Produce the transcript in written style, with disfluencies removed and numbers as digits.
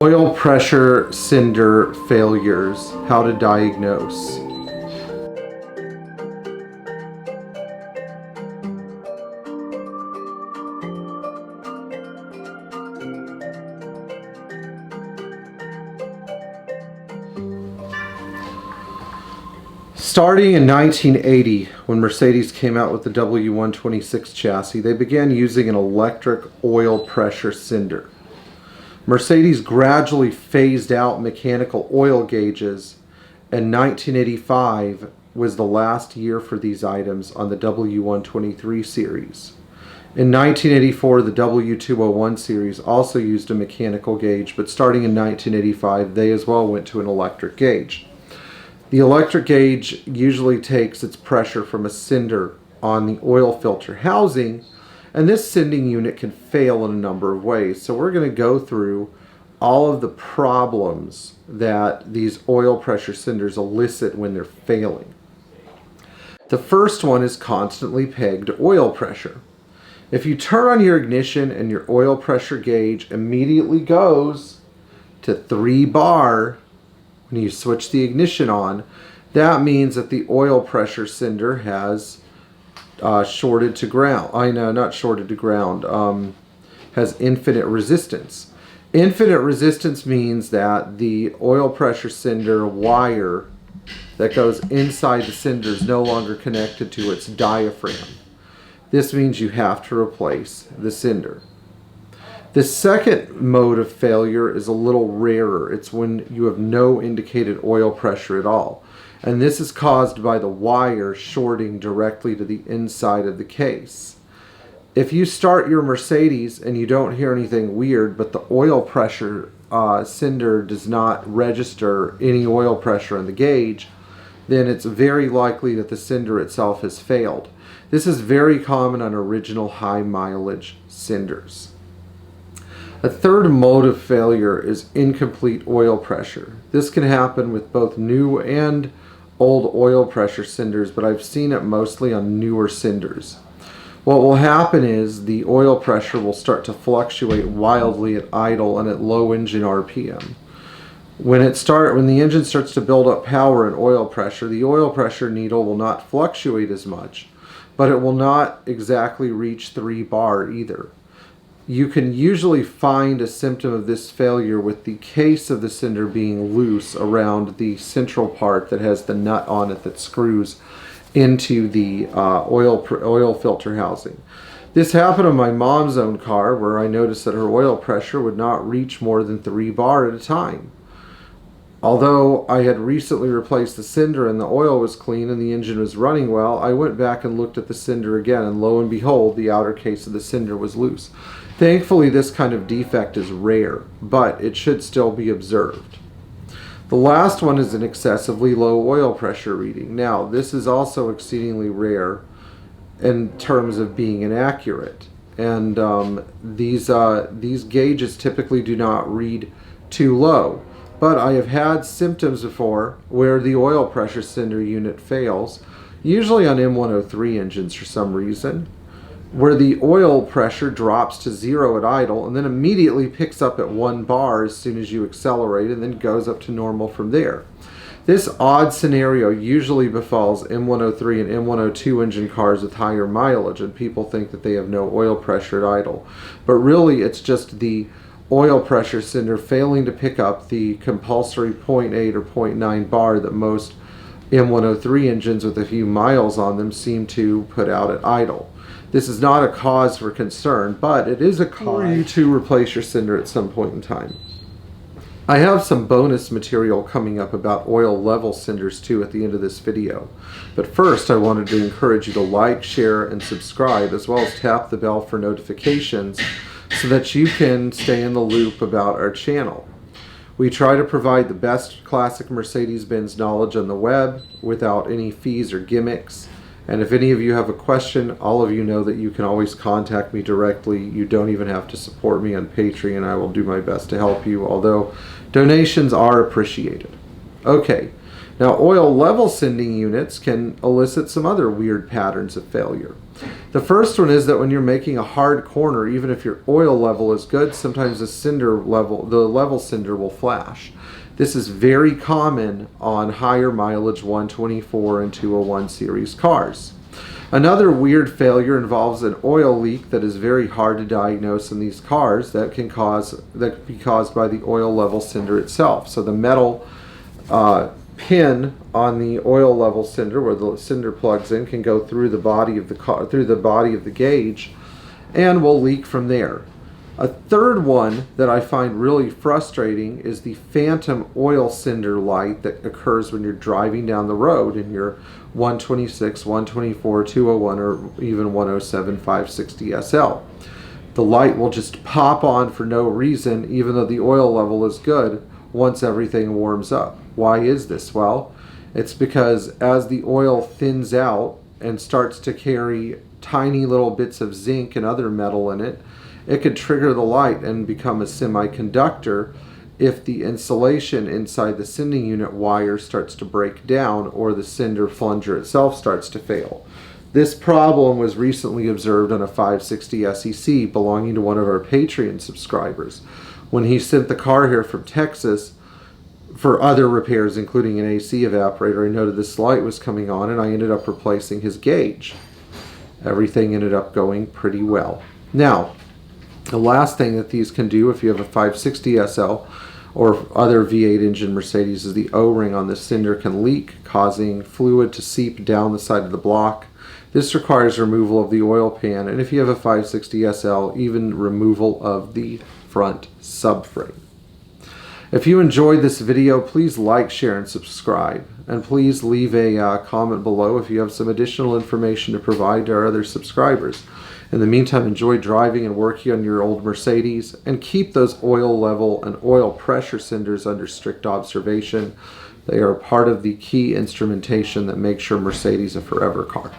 Oil pressure cinder failures, how to diagnose. Starting in 1980, when Mercedes came out with the W126 chassis, they began using an electric oil pressure cinder. Mercedes gradually phased out mechanical oil gauges, and 1985 was the last year for these items on the W123 series. In 1984, the W201 series also used a mechanical gauge, but starting in 1985, they as well went to an electric gauge. The electric gauge usually takes its pressure from a cinder on the oil filter housing, and this sending unit can fail in a number of ways. So we're going to go through all of the problems that these oil pressure cinders elicit when they're failing. The first one is constantly pegged oil pressure. If you turn on your ignition and your oil pressure gauge immediately goes to 3 bar when you switch the ignition on, that means that the oil pressure cinder has shorted to ground. Not shorted to ground. Has infinite resistance. Infinite resistance means that the oil pressure cinder wire that goes inside the cinder is no longer connected to its diaphragm. This means you have to replace the cinder. The second mode of failure is a little rarer. It's when you have no indicated oil pressure at all. And this is caused by the wire shorting directly to the inside of the case. If you start your Mercedes and you don't hear anything weird, but the oil pressure cinder does not register any oil pressure in the gauge, then it's very likely that the cinder itself has failed. This is very common on original high mileage cinders. A third mode of failure is incomplete oil pressure. This can happen with both new and old oil pressure cinders, but I've seen it mostly on newer cinders. What will happen is the oil pressure will start to fluctuate wildly at idle and at low engine RPM. When the engine starts to build up power and oil pressure, the oil pressure needle will not fluctuate as much, but it will not exactly reach 3 bar either. You can usually find a symptom of this failure with the case of the cinder being loose around the central part that has the nut on it that screws into the oil filter housing. This happened on my mom's own car, where I noticed that her oil pressure would not reach more than 3 bar at a time. Although I had recently replaced the cinder and the oil was clean and the engine was running well, I went back and looked at the cinder again, and lo and behold, the outer case of the cinder was loose. Thankfully, this kind of defect is rare, but it should still be observed. The last one is an excessively low oil pressure reading. Now, this is also exceedingly rare in terms of being inaccurate. And these gauges typically do not read too low. But I have had symptoms before where the oil pressure cinder unit fails, usually on M103 engines for some reason, where the oil pressure drops to 0 at idle and then immediately picks up at 1 bar as soon as you accelerate and then goes up to normal from there. This odd scenario usually befalls M103 and M102 engine cars with higher mileage, and people think that they have no oil pressure at idle. But really it's just the oil pressure cinder failing to pick up the compulsory 0.8 or 0.9 bar that most M103 engines with a few miles on them seem to put out at idle. This is not a cause for concern, but it is a cause for you to replace your cinder at some point in time. I have some bonus material coming up about oil level cinders too at the end of this video. But first I wanted to encourage you to like, share, and subscribe, as well as tap the bell for notifications so that you can stay in the loop about our channel. We try to provide the best classic Mercedes Benz knowledge on the web without any fees or gimmicks. And if any of you have a question, all of you know that you can always contact me directly. You don't even have to support me on Patreon. I will do my best to help you, although donations are appreciated. Okay, Now, oil level sending units can elicit some other weird patterns of failure. The first one is that when you're making a hard corner, even if your oil level is good, sometimes the level sender will flash. This is very common on higher mileage 124 and 201 series cars. Another weird failure involves an oil leak that is very hard to diagnose in these cars that can be caused by the oil level sender itself. So the metal pin on the oil level sender, where the sender plugs in, can go through the body of the car, through the body of the gauge, and will leak from there. A third one that I find really frustrating is the phantom oil sender light that occurs when you're driving down the road in your 126, 124, 201, or even 107 560 SL. The light will just pop on for no reason, even though the oil level is good, once everything warms up. Why is this? Well, it's because as the oil thins out and starts to carry tiny little bits of zinc and other metal in it, it could trigger the light and become a semiconductor if the insulation inside the sending unit wire starts to break down or the sender flunger itself starts to fail. This problem was recently observed on a 560 SEC belonging to one of our Patreon subscribers. When he sent the car here from Texas for other repairs, including an AC evaporator, I noted this light was coming on and I ended up replacing his gauge. Everything ended up going pretty well. Now, the last thing that these can do if you have a 560 SL or other V8 engine Mercedes is the O-ring on the sender can leak, causing fluid to seep down the side of the block. This requires removal of the oil pan, and if you have a 560 SL, even removal of the front subframe. If you enjoyed this video, please like, share, and subscribe. And please leave a comment below if you have some additional information to provide to our other subscribers. In the meantime, enjoy driving and working on your old Mercedes, and keep those oil level and oil pressure senders under strict observation. They are part of the key instrumentation that makes your Mercedes a forever car.